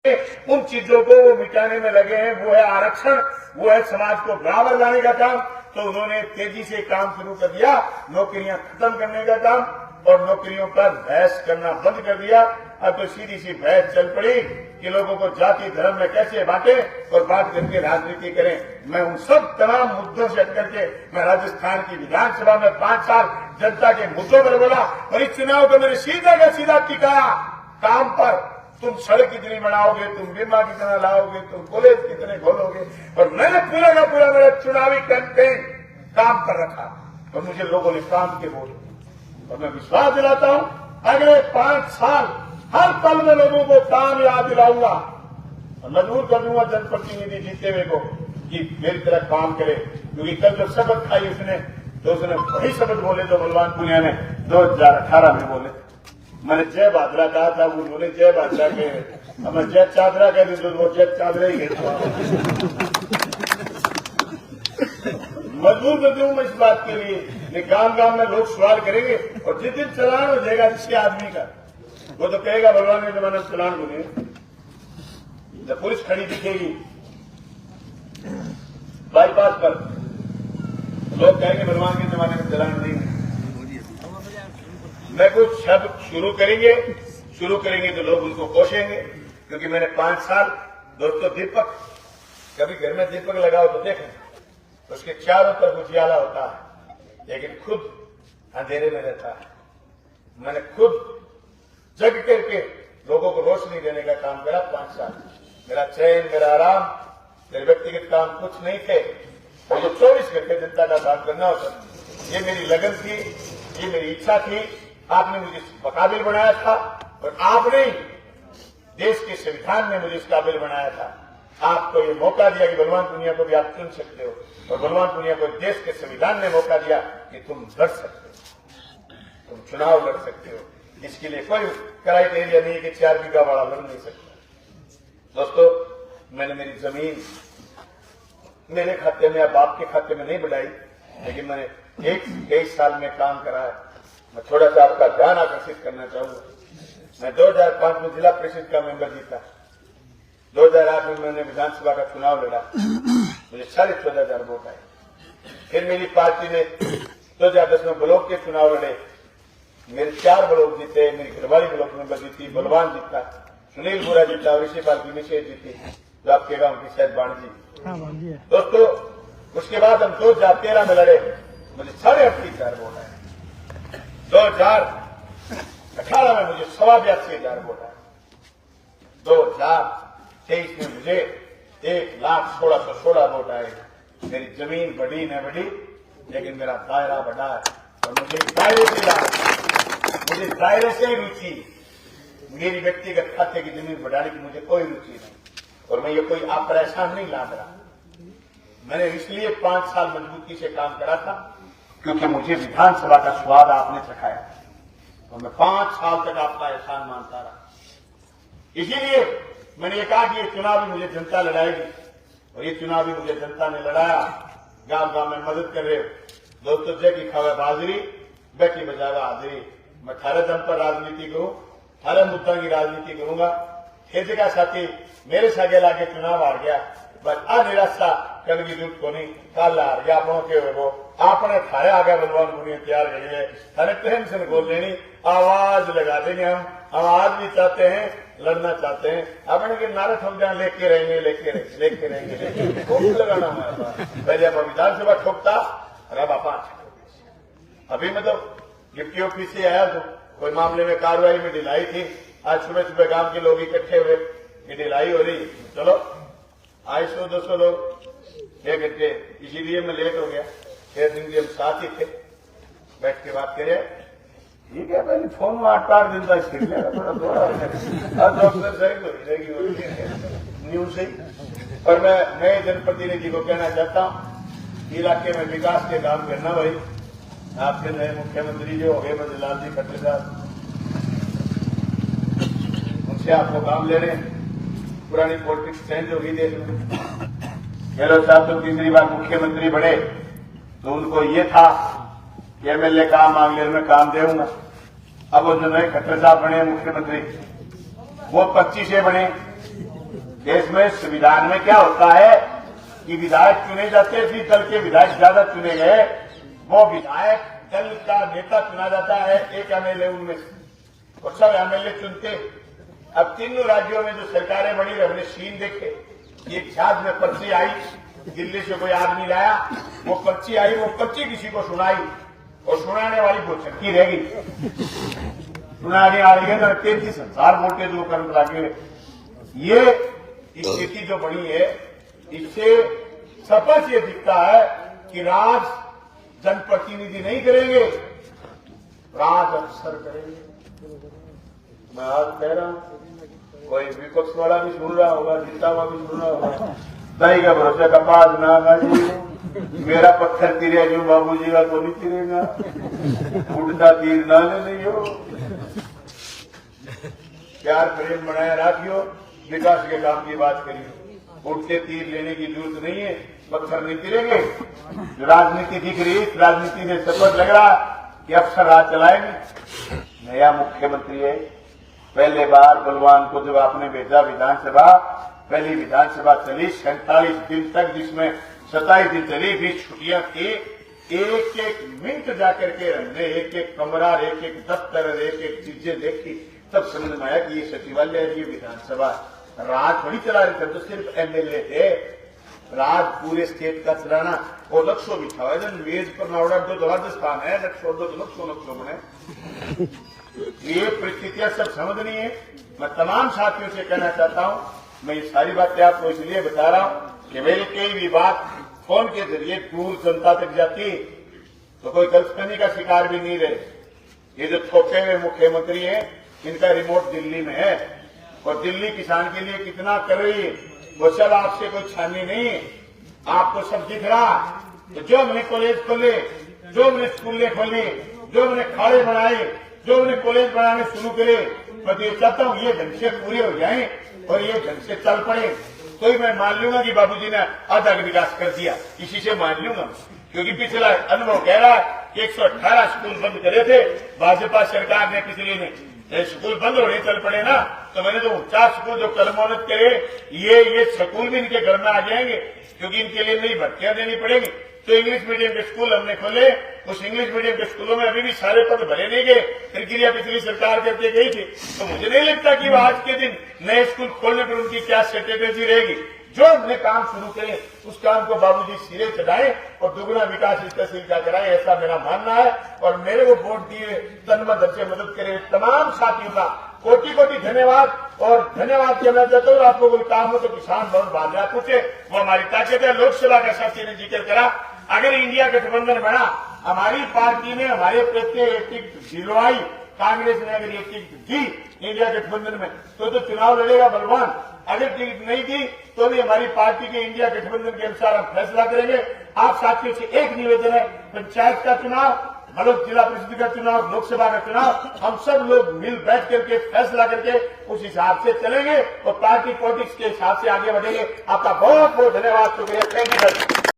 उन चीजों को वो मिटाने में लगे हैं। वो है आरक्षण, वो है समाज को बराबर लाने का काम। तो उन्होंने तेजी से काम शुरू कर दिया, नौकरियां खत्म करने का काम, और नौकरियों पर बहस करना बंद कर दिया। अब तो सीधी सी बहस चल पड़ी कि लोगों को जाति धर्म में कैसे बांटे और बांट करके राजनीति करें। मैं उन सब तमाम मुद्दों से हट करके मैं राजस्थान की विधानसभा में 5 साल जनता के मुद्दों पर बोला, और इस चुनाव को मैंने सीधा का सीधा टिकाया काम पर। तुम सड़क कितनी बनाओगे, तुम बीमा कितना लाओगे, तुम कॉलेज कितने खोलोगे, और मैंने पूरा का पूरा मेरा चुनावी कैंपेन काम पर रखा, और मुझे लोगों ने काम के वोट दिए। और मैं विश्वास दिलाता हूं अगले 5 साल हर पल में लोगों को काम याद दिलाऊंगा और मजबूर कर दूंगा जनप्रतिनिधि जीते हुए को कि मेरी तरह काम करे। क्योंकि कल जो शपथ खाई उसने, तो उसने वही शपथ बोले जो बलवान पुनिया ने 2018 में बोले। मैंने जय बादरा कहा था, उन्होंने जय बादरा के, अब मैं जय चादरा कह दी तो वो जय चादरा ही कहता। मजबूर कर दूं मैं इस बात के लिए। गांव गांव में लोग सवाल करेंगे, और जिस दिन चलान हो जाएगा जिसके आदमी का, वो तो कहेगा भगवान के जमाने में चलान बोले। जब पुलिस खड़ी दिखेगी बाईपास पर, लोग कहेंगे भगवान के जमाने में चलान नहीं है। मैं कुछ शब्द शुरू करेंगे तो लोग उनको कोसेंगे। क्योंकि मैंने 5 साल, दोस्तों दीपक, कभी घर में दीपक लगाओ तो देखें, उसके चारों तरफ उजियाला होता है, लेकिन खुद अंधेरे में रहता है। मैंने खुद जग करके लोगों को रोशनी देने का काम करा 5 साल। मेरा चैन, मेरा आराम, मेरे व्यक्तिगत काम कुछ नहीं थे। मुझे 24 घंटे जनता का काम करना होता। ये मेरी लगन थी, ये मेरी इच्छा थी। आपने मुझे इस काबिल बनाया था, और आपने देश के संविधान ने मुझे इस काबिल बनाया था। आपको ये मौका दिया कि बलवान पुनिया को भी आप चुन सकते हो, और बलवान पुनिया को देश के संविधान ने मौका दिया कि तुम लड़ सकते हो, तुम चुनाव लड़ सकते हो। इसके लिए कोई क्राइटेरिया नहीं कि 4 बीघा वाला लड़ नहीं सकता। दोस्तों, मैंने मेरी जमीन मेरे खाते में या बाप के खाते में नहीं बढ़ाई, लेकिन मैंने 23 साल में काम करा है। मैं थोड़ा सा आपका ध्यान आकर्षित करना चाहूंगा। मैं 2005 में जिला परिषद का मेंबर जीता। 2008 में मैंने विधानसभा का चुनाव लड़ा, मुझे 14,500 वोट आए। फिर मेरी पार्टी ने 2010 में ब्लॉक के चुनाव लड़े, मेरे 4 ब्लॉक जीते। मेरी घरवाली ब्लॉक मेंबर जीती, बलवान जीता, सुनील बुरा जीता, और इसी पार्टी में से जीती जो आपके गांव की शायद बाणजी। दोस्तों, उसके बाद हम 2013 में लड़े, मुझे 38,500 वोट आए। 2018 में मुझे 82,500 वोट आए। 2023 में मुझे 1,16,16 वोट आए। मेरी जमीन बढ़ी न बढ़ी, लेकिन मेरा दायरा बढ़ा है, और मुझे दायरे से रुचि, मेरी व्यक्तिगत खाते की जमीन बढ़ाने की मुझे कोई रुचि नहीं। और मैं ये कोई परेशान नहीं लाद रहा। मैंने इसलिए 5 साल मजबूती से काम करा था क्योंकि मुझे विधानसभा का स्वाद आपने चखाया, और मैं 5 साल तक आपका एहसान मानता रहा। इसीलिए मैंने ये कहा कि ये चुनाव भी मुझे जनता लड़ाएगी, और ये चुनाव भी मुझे जनता ने लड़ाया। गांव गांव में मदद कर रहे हो दोस्तों। जय की खावे बाजरी, बैठी बजावा हाजरी। मैं 18 दम पर राजनीति करूं, 18 मुद्दा की राजनीति करूंगा। खेत का साथी मेरे सागे लाके चुनाव हार गया, बस आ निराशा कल की दूध को नहीं, कल हार गया अपनों के वो आपने थारे आ गया बलवान पुनिया तैयार करिए है, थारे टेंशन बोल लेनी, आवाज लगा देंगे। हम आज भी चाहते हैं, लड़ना चाहते हैं, अपने के नारे ठोक जाए, लेके रहेंगे खूब लगाना हमारे पास। पहले अब विधानसभा ठोकता, अरे बापा अभी मैं तो डिप्टी ऑफिस से आया, तो कोई मामले में कार्रवाई में ढिलाई थी। आज सुबह सुबह गांव के लोग इकट्ठे हुए, ये ढिलाई हो रही, चलो आज 100-200 लोग 1 घंटे, इसीलिए मैं लेट हो गया। 6 दिन हम साथ ही थे, बैठ के बात करें। ठीक है, पहले फोन में 8 दिन तक सीख लेगा, थोड़ा न्यूज से। पर मैं नए जनप्रतिनिधि को कहना चाहता हूं, इलाके में विकास के काम करना। भाई आपके नए मुख्यमंत्री जो हो गए मजलाल जी खट्टर साहब, उनसे आपको काम लेने। पुरानी पॉलिटिक्स चेंज होगी देश में। गहलोत साहब तो तीसरी बार मुख्यमंत्री बने, तो उनको ये था कि एमएलए काम मांग ले, मैं काम देऊंगा। अब वो जो नए खट्टर साहब बने मुख्यमंत्री, वो 25 बने, देश में संविधान में क्या होता है कि विधायक चुने जाते, जिस दल के विधायक ज्यादा चुने गए वो विधायक दल का नेता चुना जाता है, एक एमएलए उनमें से, और सब एमएलए चुनते। अब तीनों राज्यों में जो सरकारें बनी रही, हमने सीन देखे। एक जहाज में पर्ची आई, दिल्ली से कोई आदमी लाया, वो पर्ची आई, वो पर्ची किसी को सुनाई और सुनाने वाली को छक्की रह गई, सुनाने वाली है तो तेजी संसार मोटे जो कर्म लागे। ये स्थिति जो बनी है, इससे स्पष्ट ये दिखता है कि राज जनप्रतिनिधि नहीं करेंगे, राज अफसर करेंगे। मैं आज कह रहा हूं, कोई विपक्ष वाला भी सुन रहा होगा, जीता हुआ भी सुन रहा होगा, दही का भरोसा कपास ना खाजी, मेरा पत्थर तिरे जो बाबूजी का तो नहीं तिरेगा, उड़ता तीर ना ले लियो। प्यार प्रेम बनाए रखियो, विकास के काम की बात करिए। उड़ते तीर लेने की जरूरत नहीं है, पत्थर नहीं तिरेंगे। जो राजनीति दिख रही है, इस राजनीति में सपट लग रहा कि अफसर राज चलाएंगे। नया मुख्यमंत्री है, पहले बार बलवान को जब आपने भेजा विधानसभा, पहली विधानसभा चली 47 दिन तक, जिसमें 27 दिन चली, 20 छुट्टियां थी। एक एक मिनट जाकर के हमने एक एक कमरा, एक एक दफ्तर, एक एक चीजें देखी, तब समझ में आया कि ये सचिवालय है, ये विधानसभा। राज थोड़ी चला रहे थे, तो सिर्फ एमएलए थे। राज पूरे स्टेट का चलाना वो लक्ष्य बिछा हुआ है, वेज पर नावड़ा दो राजस्थान है, लक्ष्य दो लक्ष्य बने। ये परिस्थितियां सब समझनी है। मैं तमाम साथियों से कहना चाहता हूं, मैं ये सारी बातें आपको इसलिए बता रहा हूं कि मेरी कई भी बात फोन के जरिए दूर जनता तक जाती तो कोई गलतफहमी का शिकार भी नहीं रहे। ये जो थोपे हुए मुख्यमंत्री है, इनका रिमोट दिल्ली में है और दिल्ली किसान के लिए कितना कर रही है, वो सब आपसे कोई छानी नहीं है, आपको सब दिख रहा। तो जो हमने कॉलेज खोले, जो हमने स्कूलें खोली, जो हमने खाड़े बनाए, जो हमने कॉलेज बनाने शुरू करे, मैं तो ये चाहता हूँ ये ढंग से पूरे हो जाएं और ये ढंग से चल पड़े, तो ही मैं मान लूंगा कि बाबूजी ने आधा विकास कर दिया, इसी से मान लूंगा। क्योंकि पिछला अनुभव कह रहा है कि 118 स्कूल बंद करे थे भाजपा सरकार ने, पिछले ने स्कूल बंद होने चल पड़े ना, तो मैंने तो 49 स्कूल जो कलमोनत करे, ये स्कूल भी इनके घर में आ जाएंगे, क्योंकि इनके लिए नई भर्तियां देनी पड़ेगी। तो इंग्लिश मीडियम के स्कूल हमने खोले, उस इंग्लिश मीडियम के स्कूलों में अभी भी सारे पद भरे नहीं गए, प्रक्रिया पिछली सरकार करके गई थी। तो मुझे नहीं लगता कि वो आज के दिन नए स्कूल खोलने पर उनकी क्या स्ट्रेटेजी रहेगी। जो हमने काम शुरू करे उस काम को बाबूजी सिरे चढ़ाए और दुगना विकास इस तहसील का कराए, ऐसा मेरा मानना है। और मेरे को वोट दिए, तन मन धन से मदद करे तमाम साथियों का कोटि कोटि धन्यवाद। और धन्यवाद कहना चाहता हूँ, आपको कोई काम हो तो किसान भवन बांधा पूछे, वो हमारी ताकत है। लोकसभा का साथी ने जिक्र करा, अगर इंडिया गठबंधन बना, हमारी पार्टी ने हमारे प्रत्येक एक टिकट दिलवाई, कांग्रेस ने अगर ये टिकट दी इंडिया गठबंधन में तो चुनाव लड़ेगा बलवान। अगर टिकट नहीं दी तो भी हमारी पार्टी के इंडिया गठबंधन के अनुसार हम फैसला करेंगे। आप साथियों से एक निवेदन है, पंचायत का चुनाव, मतलब जिला परिषद का चुनाव, लोकसभा का चुनाव, हम सब लोग मिल बैठ करके फैसला करके उस हिसाब से चलेंगे और पार्टी पॉलिटिक्स के हिसाब से आगे बढ़ेंगे। आपका बहुत बहुत धन्यवाद, शुक्रिया, थैंक यू।